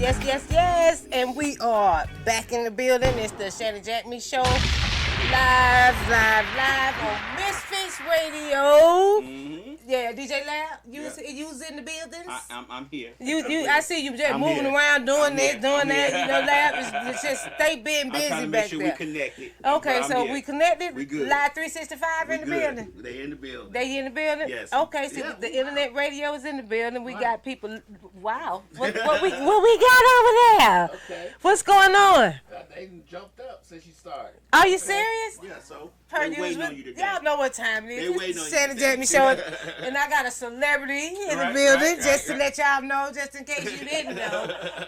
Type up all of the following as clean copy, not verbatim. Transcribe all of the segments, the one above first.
Yes. And we are back in the building. It's the Shanny JackMe show. Live on Misfits Radio. Mm-hmm. Yeah, DJ Lab, you was in the buildings? I'm here. I see you just moving around, doing that. You know, Lab is just stay being busy back there. Make sure we connected. Okay, so we connected. We good. Live 365 in the building. They in the building. They in the building? Yes. Okay, so the internet radio is in the building. We got people. Wow. What we got over there? Okay. What's going on? They jumped up since you started. Are you serious? Yeah, so Per they waiting on you today. Y'all know what time it is. They waiting on you Shanny today. JackMe show. And I got a celebrity in the building, just to let y'all know, just in case you didn't know.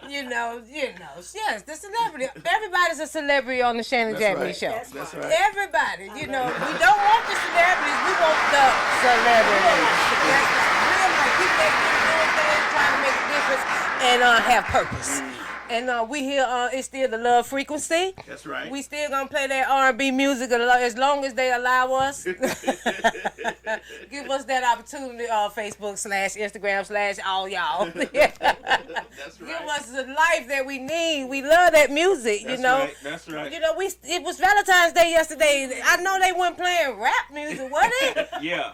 You know. Yes, the celebrity. Everybody's a celebrity on the Shanny JackMe show. That's right. Everybody. You know, we don't want the celebrities, we want the celebrities. That's real life. People that get doing things, trying to make a difference, and have purpose. And we here, it's still the love frequency. That's right. We still gonna play that R&B music as long as they allow us. Give us that opportunity on Facebook / Instagram / all y'all. That's right. Give us the life that we need. We love that music, you know. Right. That's right. You know, it was Valentine's Day yesterday. I know they weren't playing rap music, was it? Yeah.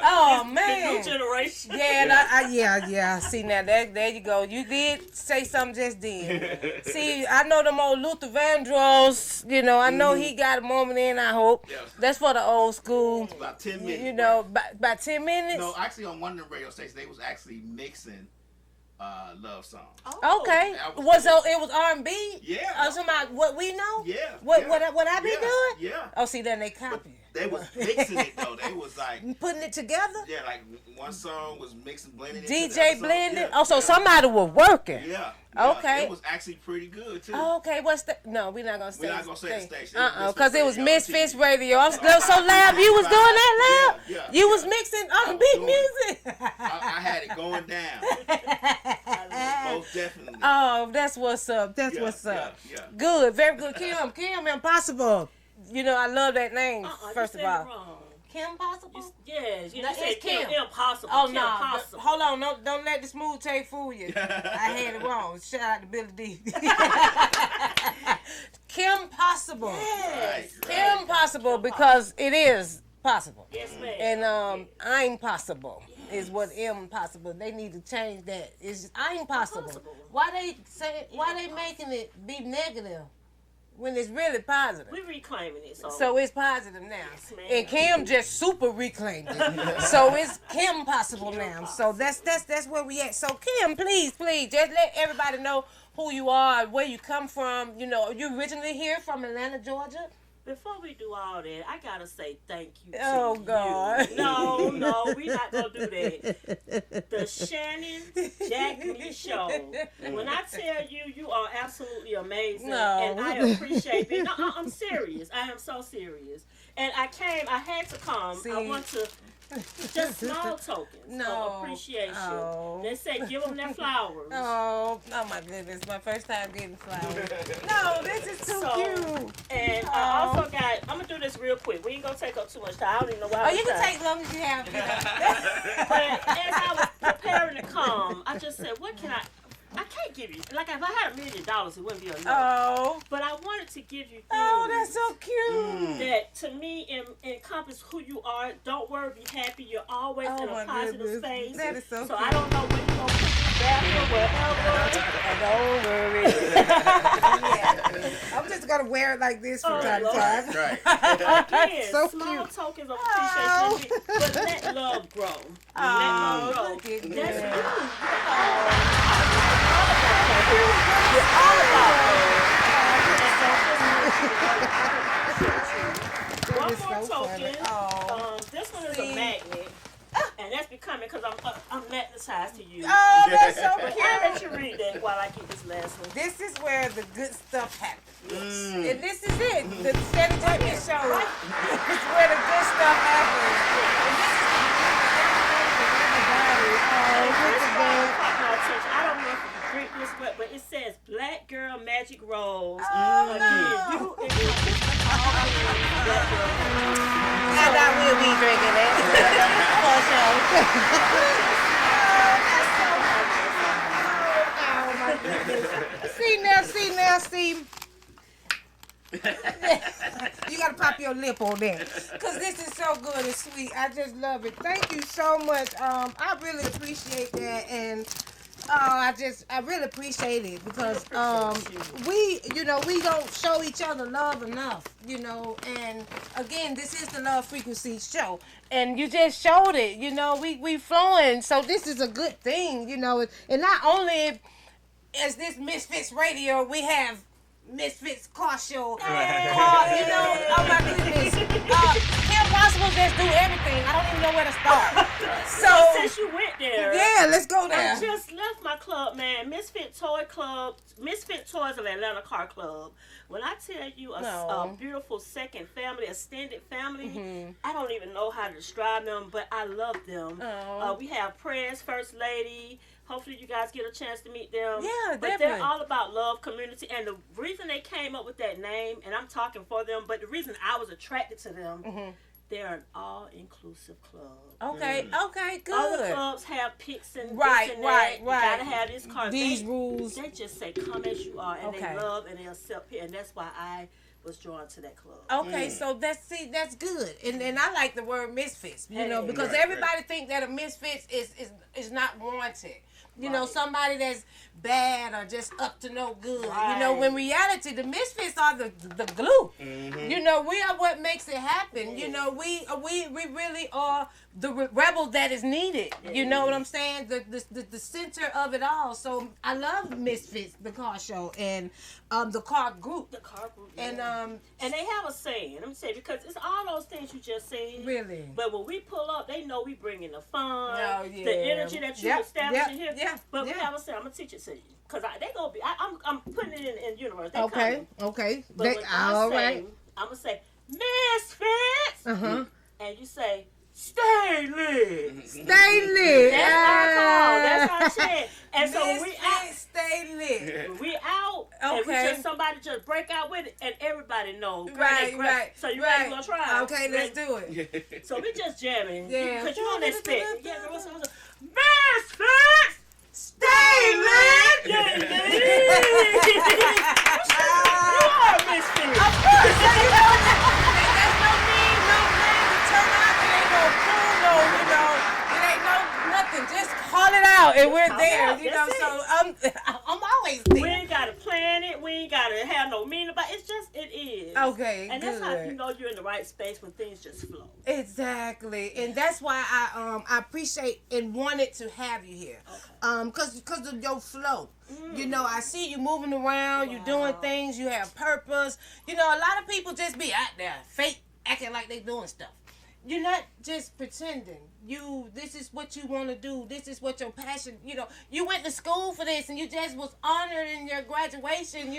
Oh man. New generation. Yeah. See now, there you go. You did say something just then. See, I know them old Luther Vandross. You know, I know he got a moment in. I hope that's for the old school. About 10 minutes. You know, about 10 minutes. No, actually, on one of the radio stations, they was actually mixing love songs. Oh, okay. It was R&B? Yeah. Somebody what we know? Yeah. What I be doing? Yeah. Oh, see, then they copy. They was mixing it though. They was like putting it together. Yeah, like one song was mixing, blending. DJ blending. Yeah. Oh, so somebody was working. Yeah. Okay. It was actually pretty good too. Oh, okay. What's the? No, we're not gonna say. We're not gonna say the station. Because it was Misfits Radio. I'm so Lab. You was doing that, Lab. Yeah. You was mixing R&B music. I had it going down. Most definitely. Oh, that's what's up. That's what's up. Yeah. Good. Very good. Kim Impossible. You know, I love that name. First of all. Wrong. Kim Possible? Yes, you It's said Kim Impossible. Oh, Kim no. Possible. Hold on. Don't let the smooth tape fool you. I had it wrong. Shout out to Billy D. Kim Possible. Yes. Kim Possible because it is possible. Yes, ma'am. And I'm possible is what impossible. They need to change that. It's I'm possible. Why they making it be negative? When it's really positive. We're reclaiming it. So it's positive now. Yes, ma'am. And Kim just super reclaimed it. So it's Kim possible now. So that's where we at. So Kim, please, just let everybody know who you are, where you come from. You know, you originally here from Atlanta, Georgia? Before we do all that, I gotta say thank you to Oh, God. you. No, we're not gonna do that. The Shanny JackMe show. When I tell you, you are absolutely amazing, and I appreciate it. No, I'm serious. I am so serious. And I had to come. See? I want to just small tokens of appreciation. Oh. They say give them their flowers. Oh my goodness. My first time getting flowers. No, this is too cute. And I also got, I'm going to do this real quick. We ain't going to take up too much time. I don't even know why. Oh, you can take as long as you have. But as I was preparing to come, I just said, what can I can't give you, like if I had $1 million, it wouldn't be enough. Oh. But I wanted to give you things That's so cute. that to me encompass who you are. Don't worry, be happy. You're always in a positive space. That is so cute. I don't know when you're going to put this back or whatever. Don't worry. I'm just going to wear it like this from time to time. Right. Again, So small cute. tokens of appreciation, but let love grow. Let love grow. Look at That's that. One more token. This one is a magnet, and that's becoming because I'm magnetized to you. Oh, that's so But cute. I'll let you read that while I keep this last one. This is where the good stuff happens. And this is it. The Shanny JackMe show. It's where the good stuff happens. And this is I don't know if you can drink this wet, but it says Black Girl Magic Rose. Oh, Again, no. you encompass all things Black Girl Magic Rose. And I will be drinking it. For sure. Oh, my goodness. See. You gotta pop your lip on that, cause this is so good and sweet. I just love it. Thank you so much. I really appreciate that, and I really appreciate it because we don't show each other love enough, and again, this is the Love Frequency show, and you just showed it, we flowing, so this is a good thing, and not only is this Misfits Radio, we have Misfits Car Show. Oh my goodness. Kim Possible just do everything. I don't even know where to start. So since you went there, yeah, let's go there. I just left my club, man. Misfit Toy Club, Misfit Toys of Atlanta Car Club. When I tell you a beautiful second family, extended family, I don't even know how to describe them, but I love them. We have Prayers, First Lady. Hopefully you guys get a chance to meet them. Yeah, but definitely. They're all about love, community, and the reason they came up with that name, and I'm talking for them, but the reason I was attracted to them, they're an all-inclusive club. Okay, good. All the clubs have picks and right. You gotta have this card. These rules. They just say come as you are, and they love and they accept it, and that's why I was drawn to that club. Okay, so that's good, and I like the word misfits, because everybody think that a misfits is not wanted. Somebody that's bad or just up to no good. Right. When reality, the misfits are the glue. We are what makes it happen. We really are the rebel that is needed. You know what I'm saying? The center of it all. So I love Misfits, the car show, and the car group. The car group. And they have a saying. Let me say, because it's all those things you just said. Really. But when we pull up, they know we bringing the fun, the energy that you establishing here. Yeah. But we have a saying. I'm gonna teach it to you, cause they gonna be. I'm putting it in universe. They Okay. But all right. I'm gonna say Misfits. And you say stay lit. Stay lit. That's our call. That's our chant. And so we out. Stay lit. We out. And we just somebody just break out with it, and everybody knows. Right. So you ready? Gonna try? Okay, let's do it. So we just jamming. Yeah. Cause you on that spit. Yeah. Misfits. Stay lit. You are a misfit. Of course. There's no need, no plan to turn out. It ain't no pool, it ain't no nothing. Just call it out, and we're there. So I'm always there. We ain't gotta plan it. We ain't gotta have no meaning about it. It's just it is. Okay, and good. That's how you know you're in the right space when things just flow. Exactly, and that's why I appreciate and wanted to have you here, because of your flow. I see you moving around, you doing things, you have purpose. A lot of people just be out there fake, acting like they doing stuff. You're not just pretending. This is what you want to do. This is what your passion, you went to school for this and you just was honored in your graduation.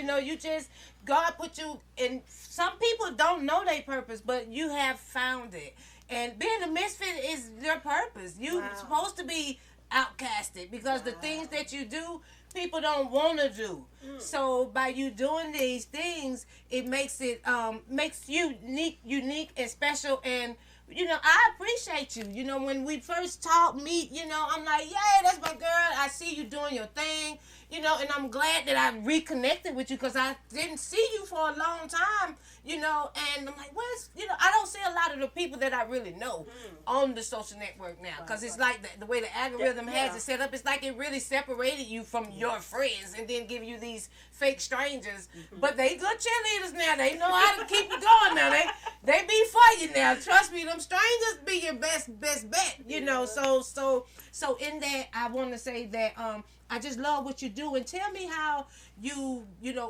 God put you in. Some people don't know their purpose, but you have found it. And being a misfit is your purpose. You're supposed to be outcasted because the things that you do, people don't want to do. So by you doing these things, it makes you unique and special. And I appreciate you. When we first meet, I'm like, yay, that's my girl. I see you doing your thing, and I'm glad that I reconnected with you because I didn't see you for a long time, and I'm like, I don't see a lot of the people that I really know on the social network now because it's like the way the algorithm has it set up, it's like it really separated you from your friends and then give you these fake strangers, but they good cheerleaders now. They know how to keep it going now. They be for you now. Trust me, them strangers be your best bet, So in that, I want to say that I just love what you do, and tell me how you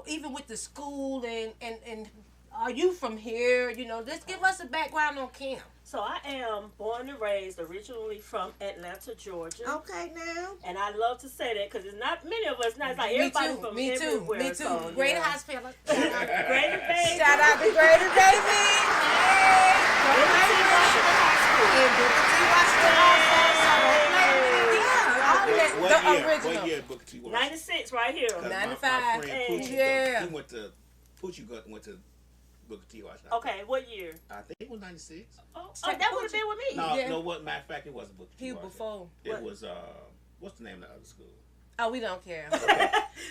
even with the school and are you from here? Just give us a background on Kim. So I am born and raised originally from Atlanta, Georgia. Okay, now. And I love to say that because it's not many of us. Not like everybody from everywhere. Me too. So, Greater Hospital. Greater Baby. Shout out to Greater Baby. Hey. What year Booker T was? 96 right here. 95. My friend Poochie, Yeah. he went to Booker T Washington. Okay, what year? I think it was 96. Oh, that would have been with me. No, what? Matter of fact, it wasn't Booker T. He Washington. before. It was what's the name of the other school? Oh, we don't care.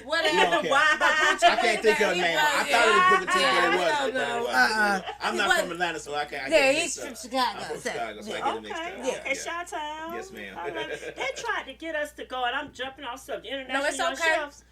Whatever. Okay. Why? I can't think of her name. I thought it was Booker T, but it wasn't. No. I'm not from Atlanta, so I can't. Yeah, he's from Chicago. I'm from Chicago, so I get it mixed up. Okay, Chi-Town. Yes, ma'am. They tried to get us to go, and I'm jumping off subject. International No, it's Young okay. Chefs.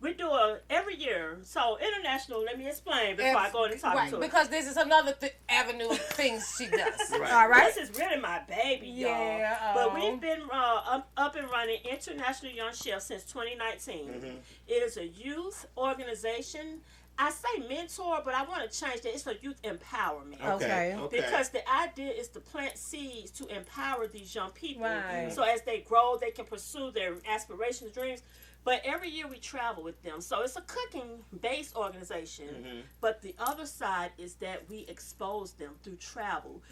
We do every year. So international, let me explain before I go into talking to her. Because this is another avenue of things she does. Right. All right. This is really my baby, y'all. Yeah, But we've been up and running International Young Chefs since 2019. Mm-hmm. It is a youth organization. I say mentor, but I want to change that. It's a youth empowerment. Okay. Because the idea is to plant seeds to empower these young people. Right. So as they grow, they can pursue their aspirations, dreams. But every year we travel with them. So it's a cooking-based organization. Mm-hmm. But the other side is that we expose them through travel,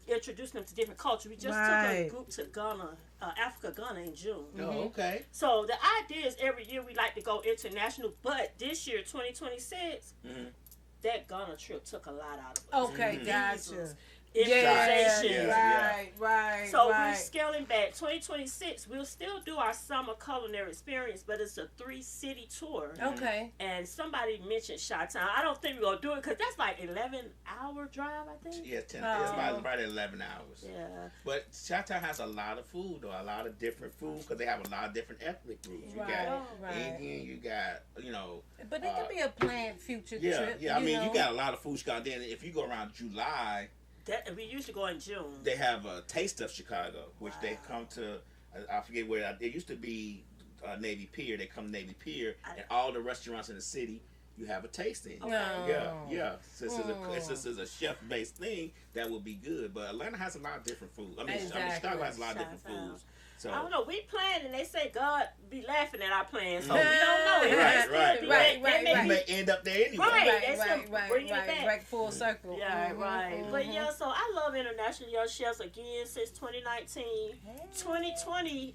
introduce them to different cultures. We just took a group to Ghana, Africa, Ghana in June. Oh, okay. So the idea is every year we like to go international. But this year, 2026, that Ghana trip took a lot out of us. Okay, gotcha. Immunizations. Right. So we're scaling back. 2026, we'll still do our summer culinary experience, but it's a 3-city tour. Okay. And somebody mentioned Chi-Town. I don't think we're going to do it because that's like 11-hour drive, I think. Yeah, 10. It's about 11 hours. Yeah. But Chi-Town has a lot of food, though. A lot of different food because they have a lot of different ethnic groups. You got Indian, you got, But it could be a planned future trip. Yeah, I mean, you got a lot of food. Then if you go around July, We usually go in June. they have a Taste of Chicago, which they come to. I forget where it used to be. Navy Pier. They come to Navy Pier, and all the restaurants in the city, you have a tasting. Yeah. Since this is a chef-based thing, that would be good. But Atlanta has a lot of different food. I mean, Chicago has a lot of different foods. So I don't know. We plan, and they say God be laughing at our plans, so we don't know. Right. You may end up there anyway. Right. Bring it back. Right, full circle. Yeah, right. But yeah, so I love International Young Chefs again since 2019. 2020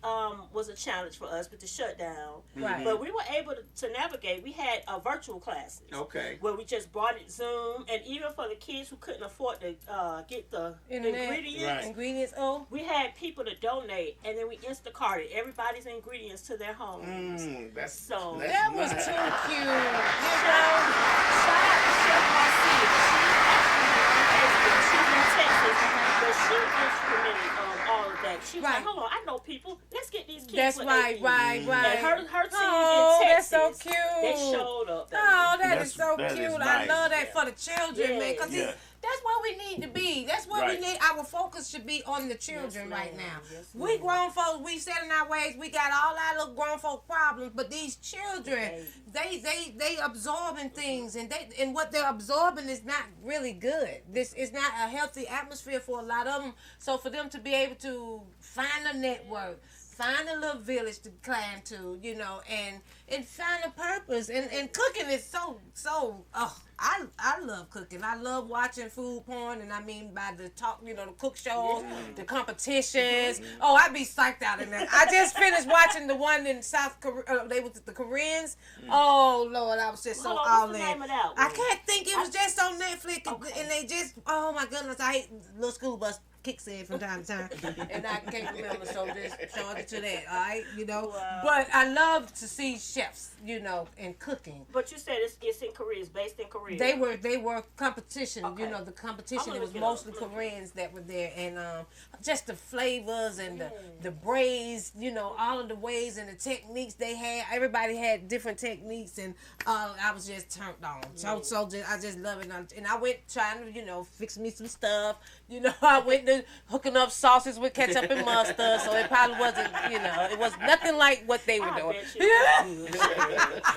was a challenge for us with the shutdown. Right. But we were able to navigate. We had virtual classes. Okay. Where we just brought it Zoom, and even for the kids who couldn't afford to get the ingredients, we had people to donate, and then we Instacarted everybody's ingredients to their home. That was too cute. Shout out to Chef Marcia. She's in Texas, but she instrumented all of that. She was like, hold on, I know people. Let's get these kids. That's right. And her team in Texas. That's so cute. They showed up. That is so cute. Is I nice. love that for the children, man. Because that's what we need to be. That's what we need. Our focus should be on the children right now. We grown folks, we set in our ways. We got all our little grown folk problems, but these children, they absorbing things, and what they're absorbing is not really good. This is not a healthy atmosphere for a lot of them. So for them to be able to find a network, find a little village to climb to, and find a purpose. And cooking is so I love cooking. I love watching food porn, and I mean by the talk, the cook shows, the competitions. Oh, I'd be psyched out in that. I just finished watching the one in South Korea. They was the Koreans. Oh Lord, I was just so all in. I can't think. It was just on Netflix, and they just, oh my goodness, I hate little school bus kicks in from time to time, and I can't remember, so just charge it to that, all right, Wow. But I love to see chefs, and cooking. But you said it's in Korea, it's based in Korea. They were competition, the competition, it was mostly Koreans that were there, and just the flavors and the braids, all of the ways and the techniques they had. Everybody had different techniques, and I was just turned on. I just love it, and I went trying to, fix me some stuff. I went to hooking up sauces with ketchup and mustard, so it probably wasn't, it was nothing like what they were doing.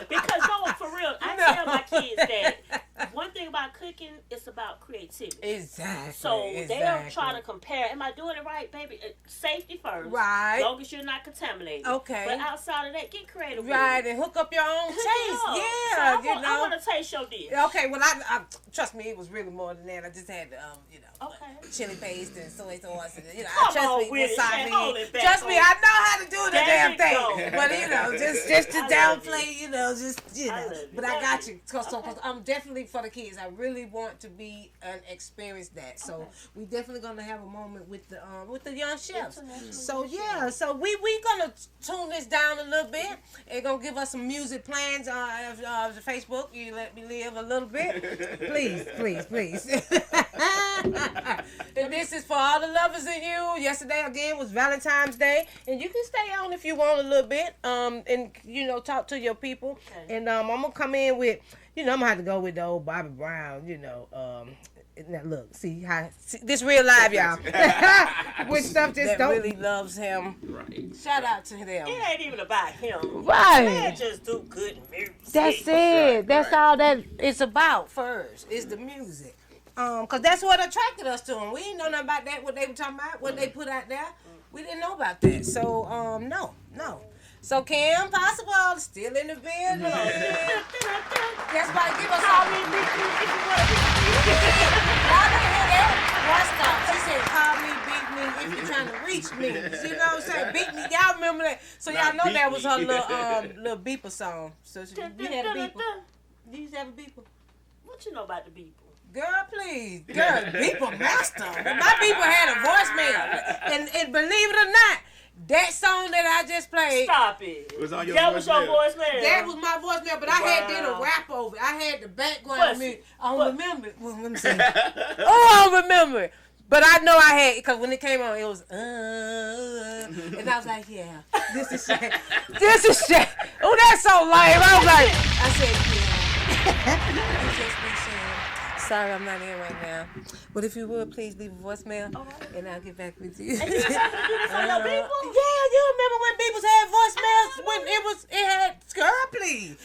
Because for real, I tell my kids that one thing about cooking, it's about creativity. Exactly. So they'll try to compare. Am I doing it right, baby? Safety first. Right. As long as you're not contaminated. Okay. But outside of that, get creative. Right, and hook up your own taste. Yeah, so I want to taste your dish. Okay, well, I trust me, it was really more than that. I just had, chili paste and soy sauce, and wasabi. Trust me, I know how to do the damn thing. But just to downplay, But I got you, cause I'm definitely for the kids. I really want to be an experience that. So we definitely gonna have a moment with the young chefs. So yeah, so we gonna tune this down a little bit and gonna give us some music plans on Facebook. You let me live a little bit, please. And this is for all the lovers in you. Yesterday again was Valentine's Day, and you can stay on if you want a little bit, and you know, talk to your people. Okay. And I'm gonna come in with, you know, I'm gonna have to go with the old Bobby Brown, you know. Now look, see this real live, y'all. With stuff that really loves him. Right. Shout out to them. It ain't even about him. Right. Man, just do good music. That's it. Right. That's all that it's about. First, is the music. Cause that's what attracted us to them. We didn't know nothing about that. What they were talking about, what they put out there. We didn't know about that. So no. So Kim Possible still in the building. That's why give us all me beat me if you want to beat me. Y'all didn't hear that? Watch out. She said, call me, beat me if you're trying to reach me. You know what I'm saying? Beat me. Y'all remember that? So y'all know that was her little beeper song. So you had a beeper. You used to have a beeper? What you know about the beeper? Girl, please. Girl, beeper master. My beeper had a voicemail. And believe it or not, that song that I just played. Stop it. Was on your that was your voicemail. That was my voicemail, but I had did a rap over it. I had the background music. I don't remember it. Well, let me see. I don't remember it. But I know I had, because when it came on, it was, and I was like, yeah, this is shit. This is shit. Oh, that's so lame. I was like, I said, yeah. You just been saying, sorry, I'm not in right now. But if you would, please leave a voicemail, and I'll get back with you. And you just have to do this on your people? Yeah, you remember when people had voicemails when it had, girl, please.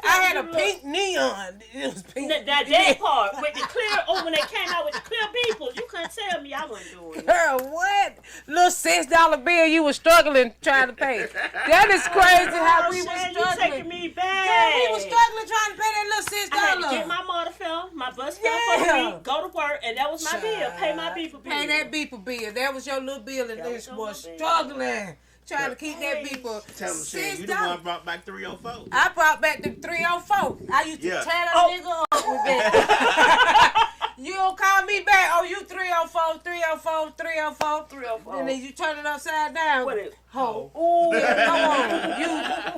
I had a pink neon. It was pink. That part, with the clear, when they came out with the clear people, you couldn't tell me I wasn't doing it. Girl, what? Little $6 bill you was struggling trying to pay. That is crazy how we was struggling. You taking me back. Girl, we was struggling trying to pay that little $6. I had to get my motor fare, my bus fare for the week, go to work, and that was my bill. Pay my beeper bill. Pay that beeper bill. That was your little bill, and this was struggling. Trying to keep that beeper. Tell them, Shanny, you the one brought back 304. I brought back the 304. I used to tear that nigga up with that. You don't call me back. Oh, you 304, 304, 304, 304. And then you turn it upside down. What is? Oh, come on.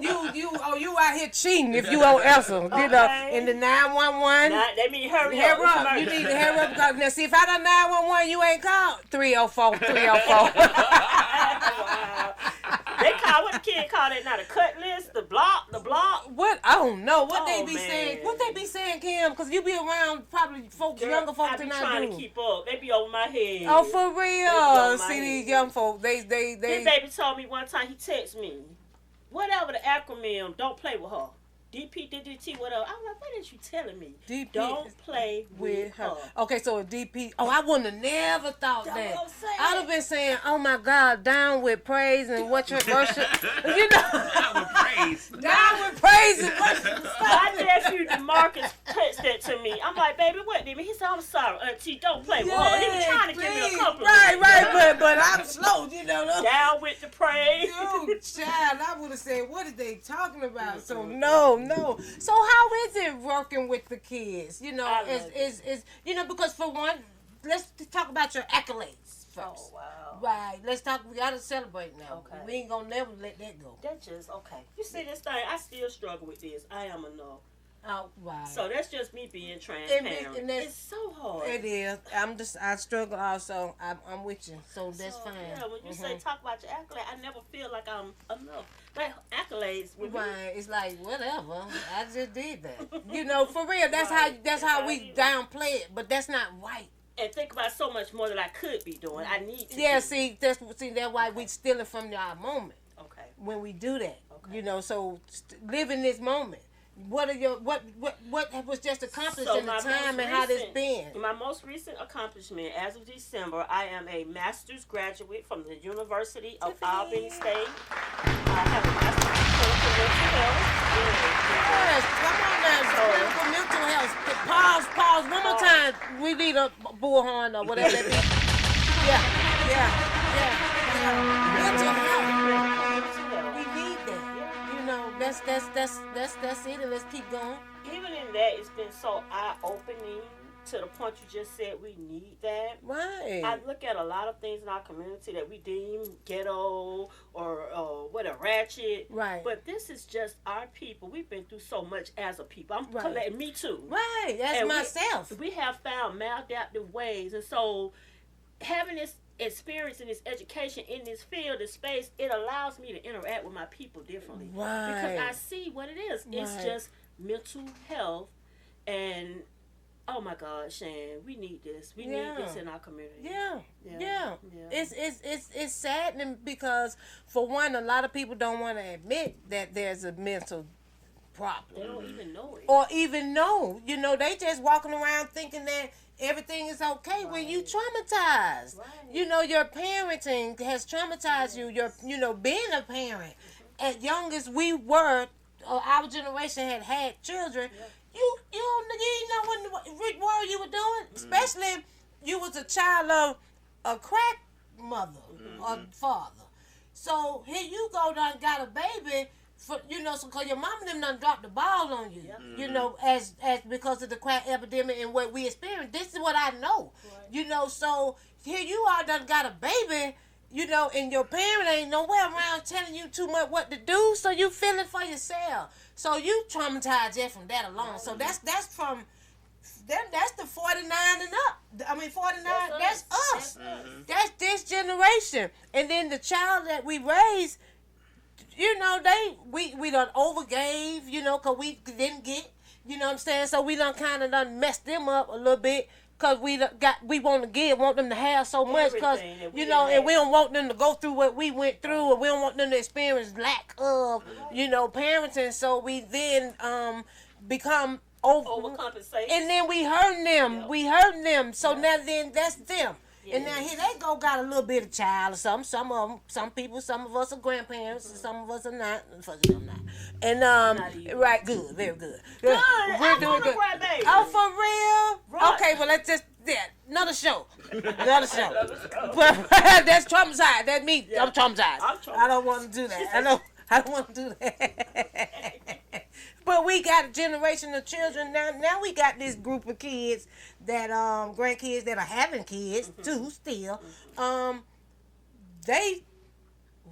You out here cheating if you don't answer. You know, in the 911. They mean hurry up. You need to hurry up. Because now, see, if I done 911, you ain't called 304, 304. Wow. They call, what the kid call that now? The cut list, the block. What? I don't know what they be saying. What they be saying, Kim? Because you be around probably folks, younger folks than I do. I be trying to keep up. They be over my head. Oh, for real? See these young folks. They. His baby told me one time, he texted me, whatever the acronym, don't play with her. DP, whatever. I'm like, what is you telling me? DP, don't play with her. Okay, so a DP. Oh, I wouldn't have never thought That's that. What I'm saying. I'd have been saying, oh my God, down with praise and what your worship. You know. Down with praise. Down with praise and worship. My nephew DeMarcus texted that to me. I'm like, baby, what did he? He said, I'm sorry, Auntie, don't play with her. He was trying to give me a compliment. Right, but I'm slow, you know. Down with the praise. Dude, child, I would have said, what are they talking about? So no. So how is it working with the kids? You know, is you know, because for one, let's talk about your accolades first. Oh wow. Right. Let's talk. We gotta celebrate now. Okay. We ain't gonna never let that go. That's just okay. You see this thing? I still struggle with this. I am a no. Oh, right. So that's just me being transparent. And it's so hard. It is. I struggle also. I'm with you. So that's fine. Yeah, when you say talk about your accolades, I never feel like I'm enough. Like accolades with me. It's like whatever. I just did that. You know, for real. That's how we downplay it, but that's not right. And think about so much more that I could be doing. I need to. Yeah, that's why we steal it from our moment. Okay. When we do that, you know, so live in this moment. What are your what was just accomplished in the time and how this been? My most recent accomplishment, as of December, I am a master's graduate from the University of Albany State. I have a master's in clinical mental health. Yes, come on now, clinical mental health. Pause. One more time. We need a bullhorn or whatever that is. Yeah. Mental health. That's it, and let's keep going. Even in that, it's been so eye-opening to the point you just said, we need that. Right. I look at a lot of things in our community that we deem ghetto or ratchet. Right. But this is just our people. We've been through so much as a people. I'm Right. collecting me too. Right. That's And myself. We have found maladaptive ways, and so having this experience and this education in this field, this space, it allows me to interact with my people differently. Right. Because I see what it is. It's Right. just mental health, and oh my God, Shan, we need this. We need this in our community. Yeah. Yeah. It's saddening because, for one, a lot of people don't want to admit that there's a mental problem. They don't even know it. Or even know. You know, they just walking around thinking that everything is okay when you traumatized. Right. You know, your parenting has traumatized you. Being a parent. As young as we were, our generation had children. Yeah. You didn't know what world you were doing. Especially you was a child of a crack mother or father. So here you go, done got a baby. Because your mom and them done dropped the ball on you, as because of the crack epidemic and what we experienced. This is what I know, so here you are done got a baby, and your parent ain't nowhere around telling you too much what to do, so you feel it for yourself. So you traumatized just from that alone. So that's from that's the 49 and up. I mean 49, that's us. That's this generation. And then the child that we raised, we done overgave, because we didn't get, you know what I'm saying? So we done kind of done messed them up a little bit, because we want them to have so much, because, and we don't want them to go through what we went through, or we don't want them to experience lack of, parenting. So we then become overcompensate. And then we hurting them. Yep. We hurting them. So now then that's them. Yeah. And now here they got a little bit of child or something. Some of them, some people, some of us are grandparents, and some of us are not. Unfortunately, I'm not. And right, good, very good. Good. We're doing good. Baby. Oh, for real? Right. Okay, well let's just another show. But that's traumatized. That's me. Yeah. I'm traumatized. I don't want to do that. I don't want to do that. But we got a generation of children now. Now we got this group of kids that grandkids that are having kids too still.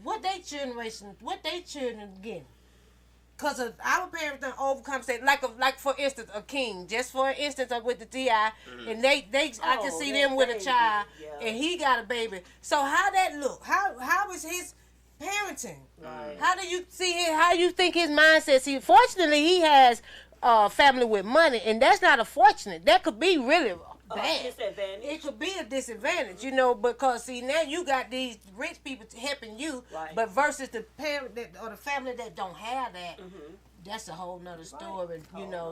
What they children getting? Cause of our parents done overcompensate. Like for instance, a king. Just for instance, with the DI, and I can see them with a child, and he got a baby. So how that look? How is his parenting? Right. How do you see it? How you think his mindset? See, fortunately, he has a family with money, and that's not a fortunate. That could be really bad. Disadvantage. It could be a disadvantage, because see now you got these rich people helping you, Right. but versus the parent or the family that don't have that, that's a whole nother story,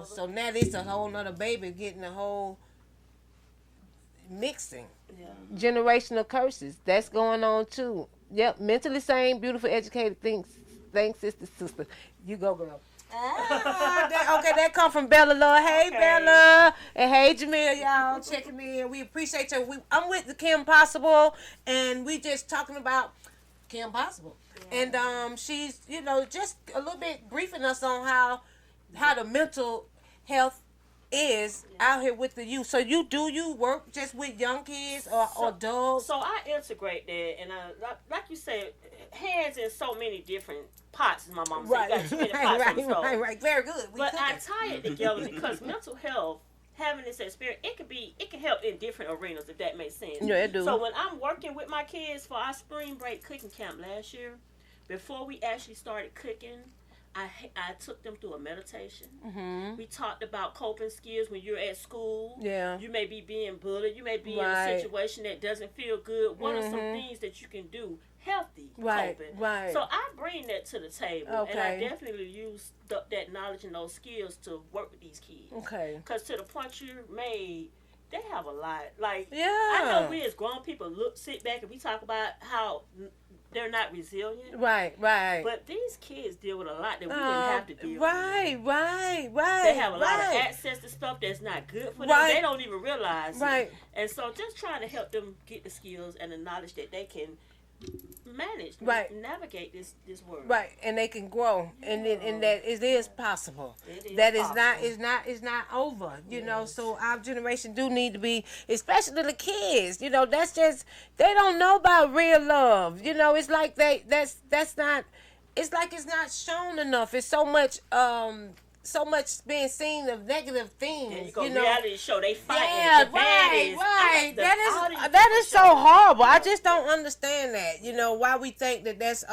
So now this a whole nother baby getting a whole mixing. Yeah. Generational curses that's going on too. Yep, mentally sane, beautiful, educated. Thanks, sister. You go, girl. That come from Bella, Lord. Hey, Okay. Bella, and hey, Jamil, y'all checking me in. We appreciate you. I'm with the Kim Possible, and we just talking about Kim Possible, and she's just a little bit briefing us on how the mental health is out here with the youth. So you work just with young kids or adults? So I integrate that, and like you said, hands in so many different pots, as my mom said. You got too many pots on the stove. Right. Very good. But I tie it together because mental health, having this experience, it can help in different arenas, if that makes sense. Yeah, it do. So when I'm working with my kids for our spring break cooking camp last year, before we actually started cooking, I took them through a meditation. Mm-hmm. We talked about coping skills when you're at school. Yeah. You may be being bullied. You may be in a situation that doesn't feel good. What are some things that you can do healthy coping? Right. So I bring that to the table. Okay. And I definitely use that knowledge and those skills to work with these kids. Okay. Because to the point you made, they have a lot. Like, yeah. I know we as grown people sit back and we talk about how they're not resilient. Right. But these kids deal with a lot that we didn't have to deal with. Right. They have a lot of access to stuff that's not good for them. They don't even realize it. And so just trying to help them get the skills and the knowledge that they can manage, navigate this world. Right, and they can grow, and that it is possible. That is not over. You know, so our generation do need to be, especially the kids. You know, that's just they don't know about real love. You know, it's like that's not. It's like it's not shown enough. It's so much being seen of negative things. And you go know, reality show, they fighting. Yeah, right. That is so horrible. I just don't understand that. You know, why we think that that's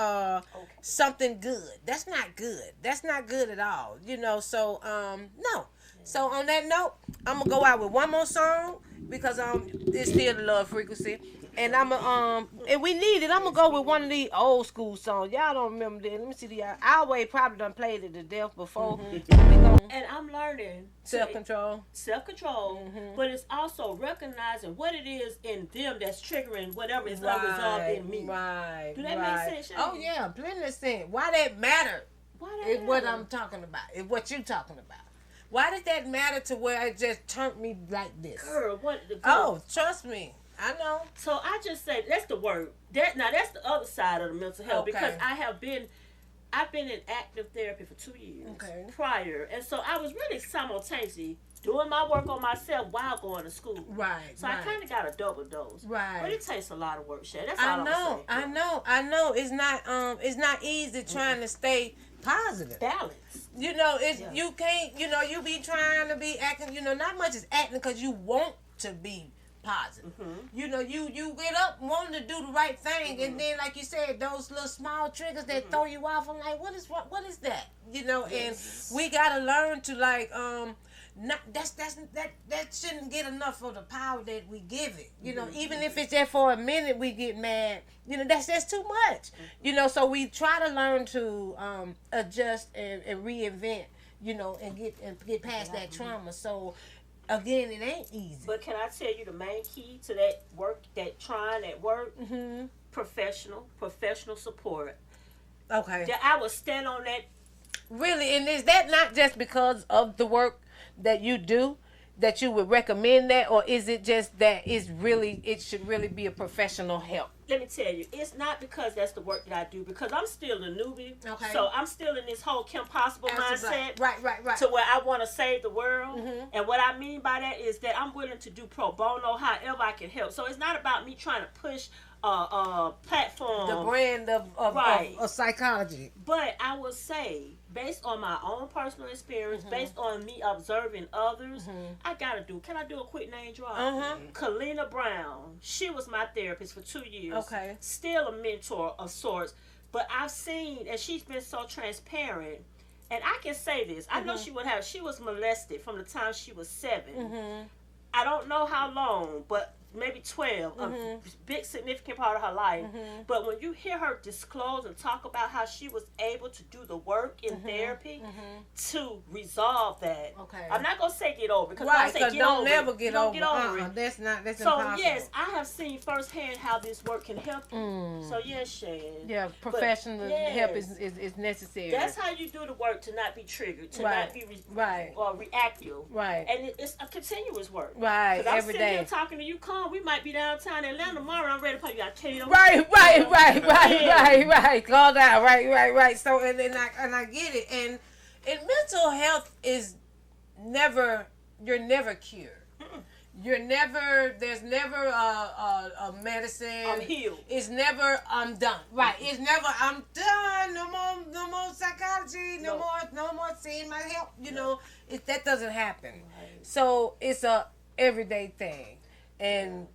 something good. That's not good. That's not good at all. You know, so no. So on that note, I'm gonna go out with one more song because it's still the love frequency. And and we need it. I'm gonna go with one of these old school songs. Y'all don't remember that. Let me see I always probably done played it to death before. And I'm learning self-control. But it's also recognizing what it is in them that's triggering whatever is unresolved in me. Right. Do that make sense, Shanny? Oh yeah, plenty of sense. Why that matter? Is what I'm talking about. Is what you talking about. Why did that matter to where it just turned me like this? Girl, Oh, trust me. I know. So I just say that's the word. That's the other side of the mental health because I've been in active therapy for 2 years prior, and so I was really simultaneously doing my work on myself while going to school. Right. So I kind of got a double dose. Right. But it takes a lot of work, Shay. That's all I'm saying. I know. It's not easy trying to stay positive. Balance. You know, you can't. You know, you be trying to be acting. You know, not much is acting because you want to be positive. You know, you get up wanting to do the right thing, and then like you said, those little small triggers that throw you off. I'm like, what is that? You know, and we gotta learn to like that shouldn't get enough of the power that we give it. You know, even if it's just for a minute we get mad. You know, that's too much. You know, so we try to learn to adjust and reinvent. You know, and get past that trauma. So. Again, it ain't easy. But can I tell you the main key to that work, that trying at work? Professional support. Okay. That I would stand on that. Really, and is that not just because of the work that you do, that you would recommend that, or is it just that it should really be a professional help? Let me tell you, it's not because that's the work that I do, because I'm still a newbie. Okay. So I'm still in this whole Kim Possible mindset. Right. To where I want to save the world. And what I mean by that is that I'm willing to do pro bono however I can help. So it's not about me trying to push a platform. The brand of psychology. But I would say, based on my own personal experience, based on me observing others, can I do a quick name drop? Kalina Brown, she was my therapist for 2 years. Okay. Still a mentor of sorts. But I've seen, and she's been so transparent, and I can say this, I know she was molested from the time she was 7. I don't know how long, but maybe 12, a big significant part of her life. But when you hear her disclose and talk about how she was able to do the work in therapy to resolve that, I'm not gonna say get over, because I say get don't over never it. get don't over. Get over it. That's so impossible. Yes, I have seen firsthand how this work can help you. So yes, Shan. Yeah, professional help is necessary. That's how you do the work to not be triggered, to not be reactive. Right. And it's a continuous work. Right. I'm every sitting day. here talking to you, calm. We might be downtown Atlanta tomorrow. I'm ready for you. I tell you. Right. Call down. Right. So and I get it. And mental health is never. You're never cured. You're never. There's never a medicine. I'm healed. It's never I'm done. Right. It's never I'm done. No more psychology. No more seeing my help. You know, that doesn't happen. Right. So it's a everyday thing, and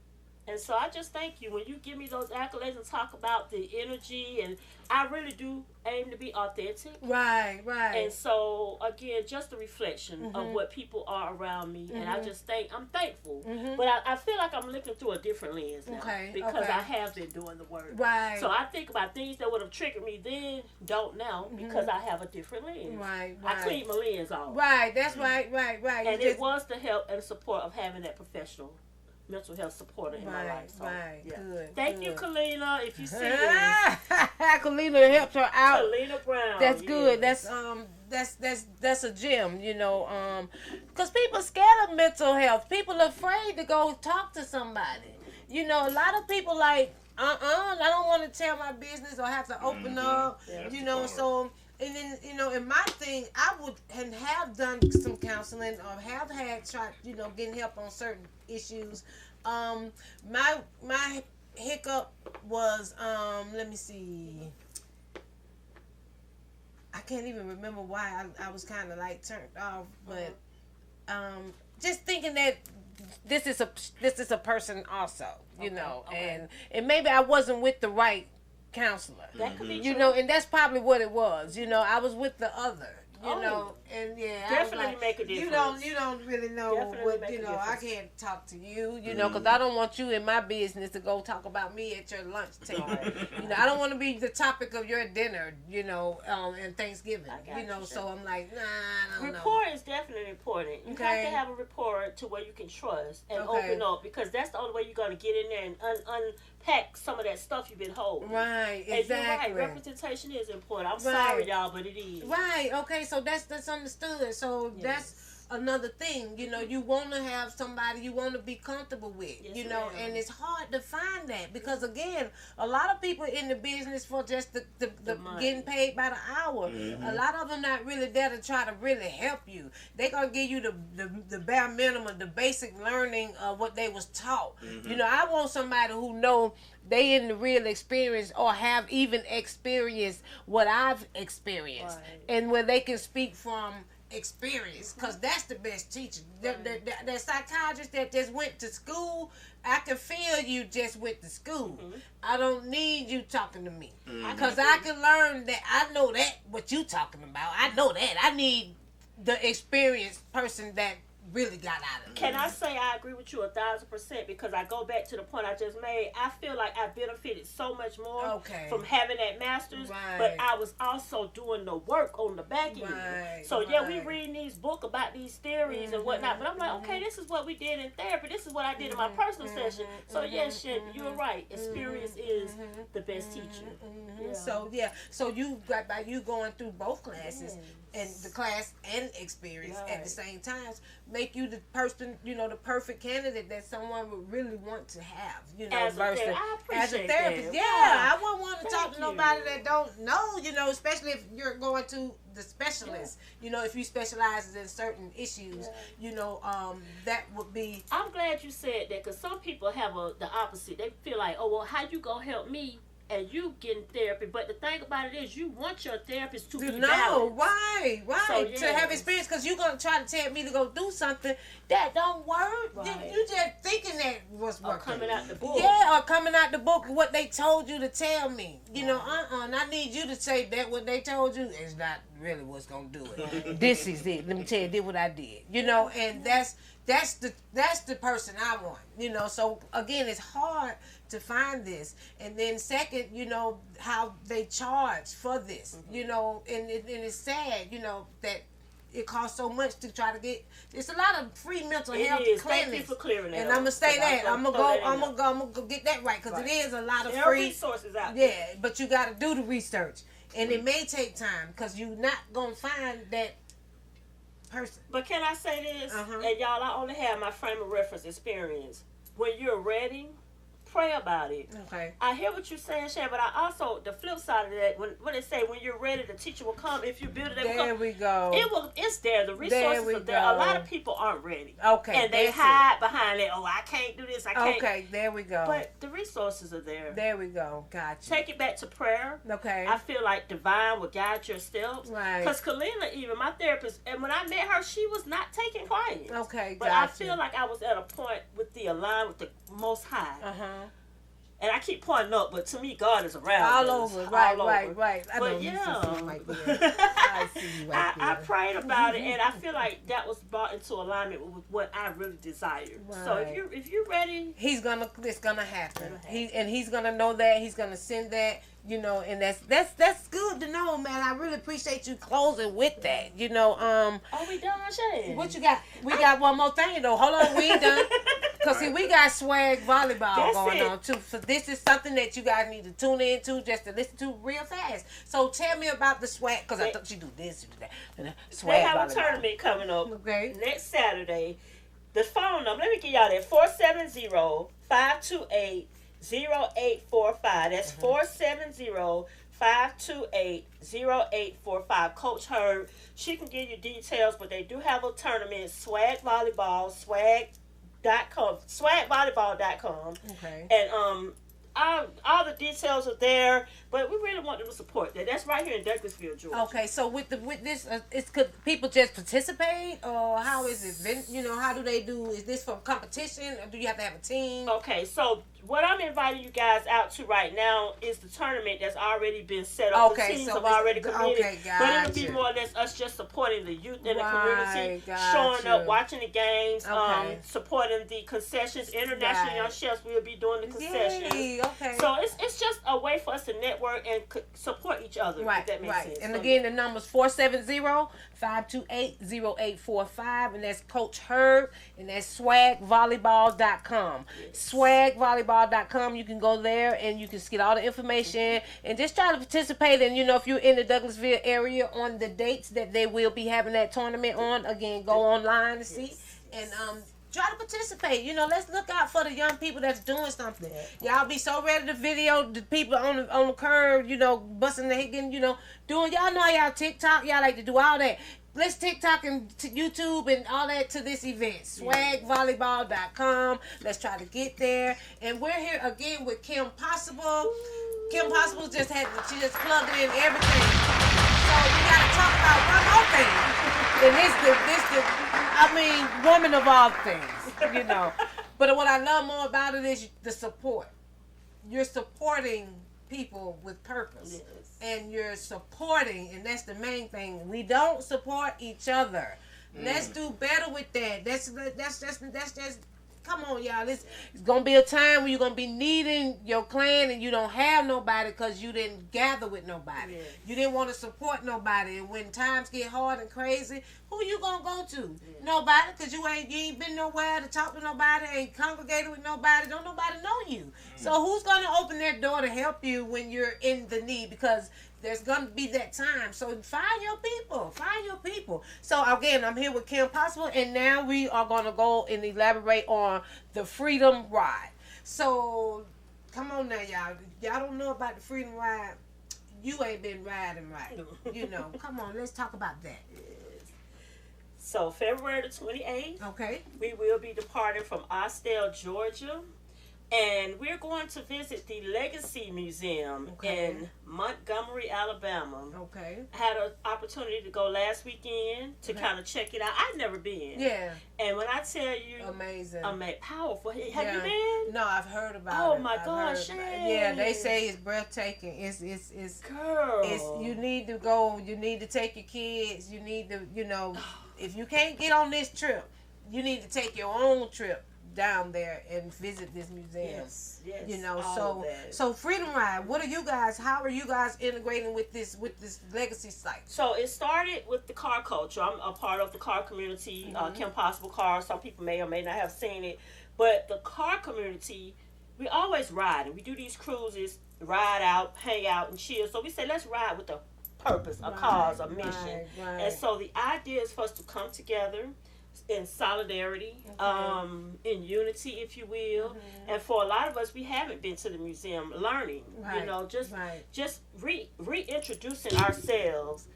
so I just thank you when you give me those accolades and talk about the energy, and I really do aim to be authentic. Right. And so again, just a reflection of what people are around me, and I'm thankful. But I feel like I'm looking through a different lens now, because I have been doing the work. Right. So I think about things that would have triggered me then, don't now, because I have a different lens. Right. I clean my lens off. Right. That's right. And it was the help and support of having that professional mental health supporter in my life. So, Good. Thank you, Kalina. If you see this, Kalina helped her out. Kalina Brown. That's good. That's a gem. You know, because people scared of mental health. People are afraid to go talk to somebody. You know, a lot of people like I don't want to tell my business or have to open up, you know. So, and then, you know, in my thing, I would and have done some counseling or have had tried, you know, getting help on certain issues. My hiccup was, let me see. I can't even remember why I was kind of like turned off, but just thinking that this is a person also, you know, and maybe I wasn't with the right counselor. That could be You true. know, and that's probably what it was. You know, I was with the other. You know, and definitely make a difference. You don't really know Definitely what, make a you know. I difference. can't talk to you, you know, because I don't want you in my business to go talk about me at your lunch table. You know, I don't want to be the topic of your dinner, you know, and Thanksgiving. You know, so I'm like, nah, I don't know. Rapport is definitely important. You have to have a rapport to where you can trust and open up, because that's the only way you're going to get in there and unpack some of that stuff you've been holding. Right, And exactly. you're right, representation is important. I'm sorry, y'all, but it is. Right, okay, so that's understood. So that's another thing. You know, you want to have somebody you want to be comfortable with, you know, and it's hard to find that because, again, a lot of people in the business for just the getting paid by the hour. A lot of them not really there to try to really help you. They going to give you the bare minimum, the basic learning of what they was taught. You know, I want somebody who know they in the real experience or have even experienced what I've experienced, and where they can speak from experience, because that's the best teacher. The psychiatrist that just went to school, I can feel you just went to school. I don't need you talking to me, because I can learn that. I know that what you talking about. I know that. I need the experienced person that really got out of it. Can I say I agree with you 1,000%, because I go back to the point I just made. I feel like I benefited so much more from having that master's, but I was also doing the work on the back end. So we reading these books about these theories and whatnot, but I'm like, okay, this is what we did in therapy. This is what I did in my personal session. So yes, Shanny, you're right. Experience is the best teacher. So you got by you going through both classes and the class and experience at the same time make you the person, you know, the perfect candidate that someone would really want to have, you know, as versus as a therapist. I wouldn't want to talk to nobody that don't know, you know, especially if you're going to the specialist, you know, if you specialize in certain issues, you know, that would be. I'm glad you said that, because some people have the opposite. They feel like, oh, well, how you gonna help me? And you getting therapy, but the thing about it is, you want your therapist to be balanced. Right, So, to have experience, because you're gonna try to tell me to go do something that don't work. You just thinking that was working. Or coming out the book. Or coming out the book what they told you to tell me. You know, and I need you to say that what they told you is not really what's gonna do it. This is it. Let me tell you, did what I did. You know, and that's the person I want. You know, so again, it's hard to find this. And then second, you know, how they charge for this, you know, and it's sad, you know, that it costs so much to try to get. It's a lot of free mental health clinics. Thank you for clearing that. And I'm gonna say that. I'm gonna go get that right, because it is a lot of there free resources out there. Yeah, but you got to do the research, and it may take time, because you're not gonna find that person. But can I say this? And y'all, I only have my frame of reference experience. When you're ready, pray about it. Okay. I hear what you're saying, Shan, but I also, the flip side of that, when they say when you're ready, the teacher will come. If you build it, they will come. There we go. It's there. The resources are there. A lot of people aren't ready. Okay. And they hide behind it. Oh, I can't do this. I can't. Okay, there we go. But the resources are there. There we go. Gotcha. Take it back to prayer. Okay. I feel like divine will guide your steps. Right. Because Kalina, even my therapist, and when I met her, she was not taking clients. Okay, But I feel like I was at a point with the align with the Most High. And I keep pointing up, but to me, God is around all us. over. Right. I But I prayed about it, and I feel like that was brought into alignment with what I really desired. Right. So if you're ready, it's gonna happen. He's gonna know that. He's gonna send that. You know, and that's good to know, man. I really appreciate you closing with that. You know, are we done, Shay? What you got? We got one more thing though. Hold on, we ain't done. Cause see, we got swag volleyball going on too. So this is something that you guys need to tune into, just to listen to real fast. So tell me about the swag, cause I thought you do this, you do that. Swag they have volleyball. a tournament coming up. Okay. Next Saturday. The phone number, let me give y'all that, 470-528 That's 470-528-0845. Coach Herb, she can give you details, but they do have a tournament, swag volleyball, swagvolleyball.com. Okay. And all the details are there, but we really want them to support that. That's right here in Douglasville, Georgia. Okay, so with this, could people just participate, or how is it? How do they do? Is this for competition, or do you have to have a team? Okay, so what I'm inviting you guys out to right now is the tournament that's already been set up. Okay, the teams so have already committed. Okay, but it'll be gotcha. more or less us just supporting the youth in the Right, community, gotcha. showing up, watching the games, Okay. supporting the concessions. International Right. Young Chefs will be doing the concessions. Yay, okay. So it's just a way for us to network and support each other. Right, if that makes sense. And So, again, the number's 470-528-0845, and that's Coach Herb, and that's swagvolleyball.com. Yes. Swagvolleyball.com. You can go there and you can get all the information and just try to participate. And if you're in the Douglasville area on the dates that they will be having that tournament on, again, go online to see. And try to participate. Let's look out for the young people that's doing something. Y'all be so ready to video the people on the curb, busting their head, doing. Y'all know y'all TikTok. Y'all like to do all that. Let's TikTok and YouTube and all that to this event. Swagvolleyball.com. Let's try to get there. And we're here again with Kim Possible. Kim Possible she just plugged in everything. So we gotta talk about one more thing. And woman of all things, But what I love more about it is the support. You're supporting people with purpose. Yes. And you're supporting, and that's the main thing. We don't support each other. Let's do better with that. That's just come on, y'all. It's gonna be a time where you're gonna be needing your clan and you don't have nobody because you didn't gather with nobody. Yes. You didn't want to support nobody. And when times get hard and crazy, who you gonna go to? Nobody, because you ain't been nowhere to talk to nobody, ain't congregated with nobody, don't nobody know you. So who's gonna open their door to help you when you're in the need? Because there's gonna be that time. So find your people. So again, I'm here with Kim Possible, and now we are gonna go and elaborate on the Freedom Ride. So come on now, y'all. Y'all don't know about the Freedom Ride. You ain't been riding right. Come on, let's talk about that. So February the 28th, Okay. we will be departing from Austell, Georgia. And we're going to visit the Legacy Museum in Montgomery, Alabama. Okay. I had an opportunity to go last weekend to kind of check it out. I've never been. Yeah. And when I tell you, Amazing. Powerful. Have you been? No, I've heard about it. Oh my gosh, Yeah, they say it's breathtaking. It's Girl. you need to go. You need to take your kids. You need to, if you can't get on this trip, you need to take your own trip down there and visit this museum. Yes. So Freedom Ride, how are you guys integrating with this legacy site? So it started with the car culture. I'm a part of the car community, Kim Possible Car. Some people may or may not have seen it, but the car community, we always ride, and we do these cruises, ride out, hang out, and chill. So we say, let's ride with a purpose, a cause, a mission. Right. And so the idea is for us to come together in solidarity, in unity, if you will. And for a lot of us, we haven't been to the museum learning, just reintroducing ourselves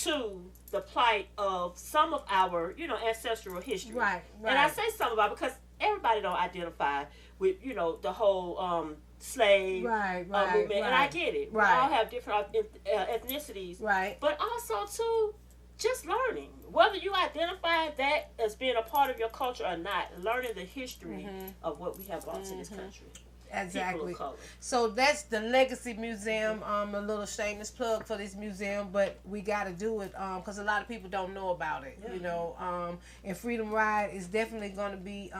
to the plight of some of our, ancestral history. Right. And I say some of our because everybody don't identify with, the whole slave movement. And I get it. Right. We all have different ethnicities. Right. But also, too, just learning. Whether you identify that as being a part of your culture or not, learning the history of what we have brought to this country. Exactly. People of color. So that's the Legacy Museum. A little shameless plug for this museum, but we got to do it because a lot of people don't know about it. And Freedom Ride is definitely going to be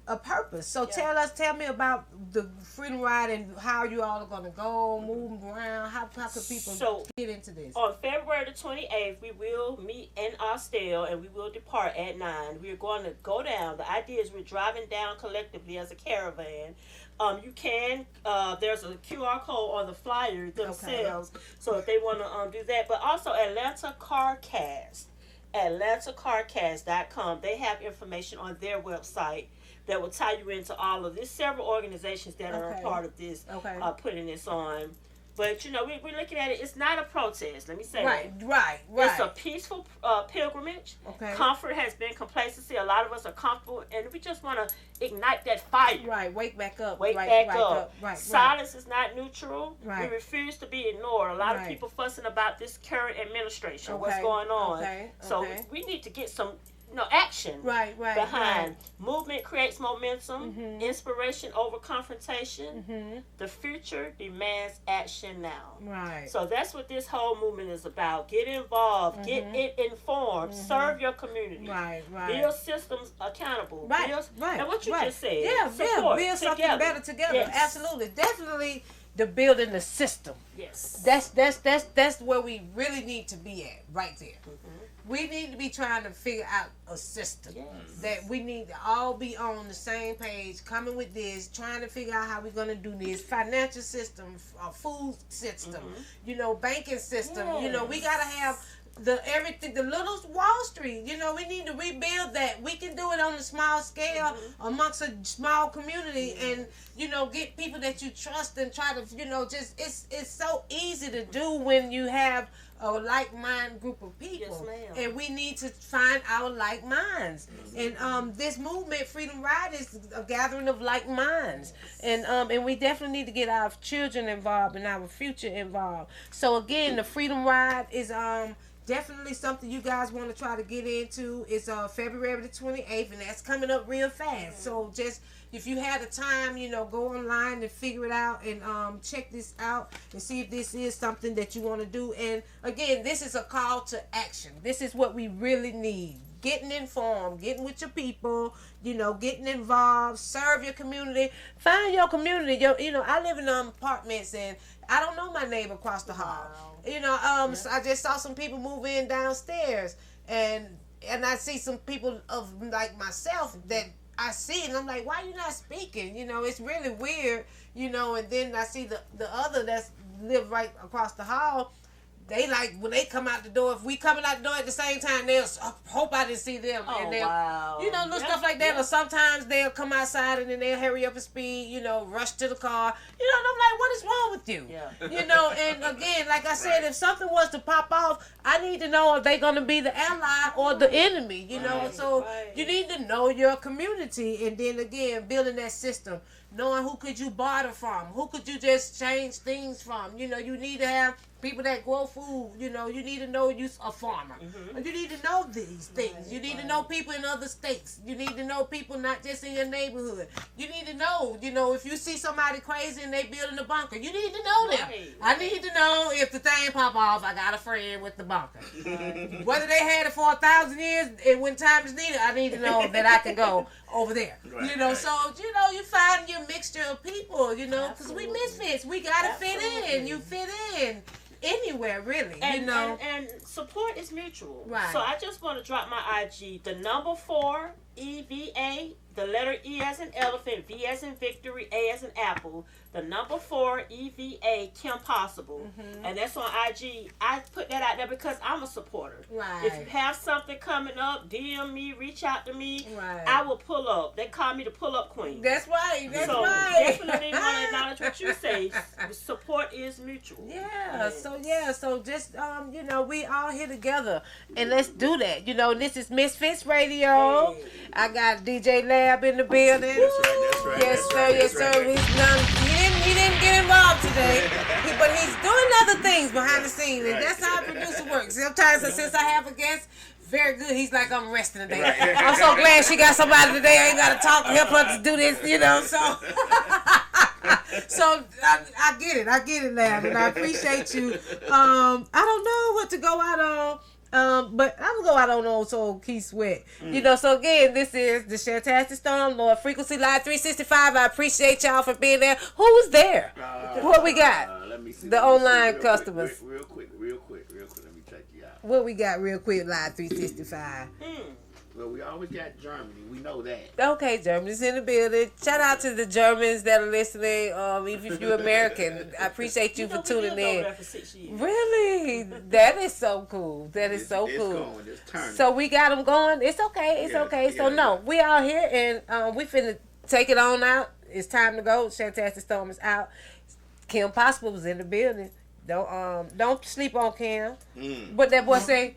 a purpose. So tell me about the Freedom Ride and how you all are going to go, move around. How can people get into this? On February the 28th, we will meet in Austell and we will depart at 9. We are going to go down. The idea is we're driving down collectively as a caravan. You can, there's a QR code on the flyer themselves, so if they want to do that. But also Atlanta Car Cast AtlantaCarCast.com. They have information on their website that will tie you into all of this. Several organizations that are a part of this, putting this on. But, you know, we're looking at it. It's not a protest. Let me say that. Right. It's a peaceful pilgrimage. Okay. Comfort has been complacency. A lot of us are comfortable, and we just want to ignite that fire. Right. Wake back up. Wake back up. Right. Silence is not neutral. Right. We refuse to be ignored. A lot of people fussing about this current administration. What's going on? So we need to get some action behind. Movement creates momentum. Inspiration over confrontation. The future demands action now. Right. So that's what this whole movement is about. Get involved. Get it informed. Serve your community. Right. Build systems accountable. Right. And what you just said. Build something better together. Yes. Absolutely. Definitely the building the system. Yes. That's where we really need to be at, right there. We need to be trying to figure out a system that we need to all be on the same page, coming with this, trying to figure out how we're going to do this. Financial system, food system, banking system. Yes. We got to have everything, the little Wall Street. We need to rebuild that. We can do it on a small scale amongst a small community and, get people that you trust and try to, it's so easy to do when you have a like-minded group of people. Yes, and we need to find our like minds. And this movement, Freedom Ride, is a gathering of like minds. And we definitely need to get our children involved and our future involved. So again, the Freedom Ride is definitely something you guys want to try to get into. It's February the 28th, and that's coming up real fast. So just, if you had the time, go online and figure it out and check this out and see if this is something that you want to do. And again, this is a call to action. This is what we really need. Getting informed, getting with your people, getting involved, serve your community, find your community. I live in apartments and I don't know my neighbor across the hall. So I just saw some people move in downstairs and I see some people of like myself that I see and I'm like, why you not speaking? It's really weird, and then I see the other that's live right across the hall. They like when they come out the door. If we coming out the door at the same time, they'll hope I didn't see them. Oh, and they'll, wow. Little stuff like that. Or sometimes they'll come outside and then they'll hurry up and speed. Rush to the car. And I'm like, what is wrong with you? Yeah. And again, like I said, if something was to pop off, I need to know if they're gonna be the ally or the enemy. So you need to know your community, and then again, building that system. Knowing who could you barter from, who could you just change things from. You need to have people that grow food. You need to know you're a farmer. You need to know these things. You need to know people in other states. You need to know people not just in your neighborhood. You need to know, if you see somebody crazy and they building a bunker, you need to know them. I need to know if the thing pop off, I got a friend with the bunker. Whether they had it for 1,000 years and when time is needed, I need to know that I can go over there. So, you find your mixture of people, because we misfits. We got to fit in. You fit in anywhere, really, And support is mutual. Right. So I just want to drop my IG, the number 4, EVA, the letter E as in elephant, V as in victory, A as in apple, the number 4, EVA, Kim Possible. And that's on IG. I put that out there because I'm a supporter. Right. If you have something coming up, DM me, reach out to me. Right. I will pull up. They call me the pull-up queen. That's right. So definitely want to acknowledge what you say. Support is mutual. Yeah. So just we all here together and let's do that. This is Misfits Radio. Hey. I got DJ Lab in the building. That's right. Yes, sir. He didn't get involved today, but he's doing other things behind the scenes, and that's how a producer works. Sometimes, since I have a guest, very good. He's like, I'm resting today. Right. I'm so glad she got somebody today. I ain't got to talk, help her to do this, So, so I get it, Lab, and I appreciate you. I don't know what to go out on. But I'm gonna go out on old Keith Sweat. So again, this is the Shantastic Storm, Lord Frequency Live 365. I appreciate y'all for being there. Who was there? What we got? Let me see. The online customers. Real quick. Let me check you out. What we got real quick, Live 365. Well, we always got Germany. We know that. Okay, Germany's in the building. Shout out to the Germans that are listening. Even if you're American, I appreciate you for tuning we lived over in. there for 6 years. Really? That is so cool. That is so it's cool. Going, it's turning. So we got them going. It's okay. It's okay. So no, we out here and we finna take it on out. It's time to go. Shantastic Storm is out. Kim Possible was in the building. Don't sleep on Kim. What that boy say?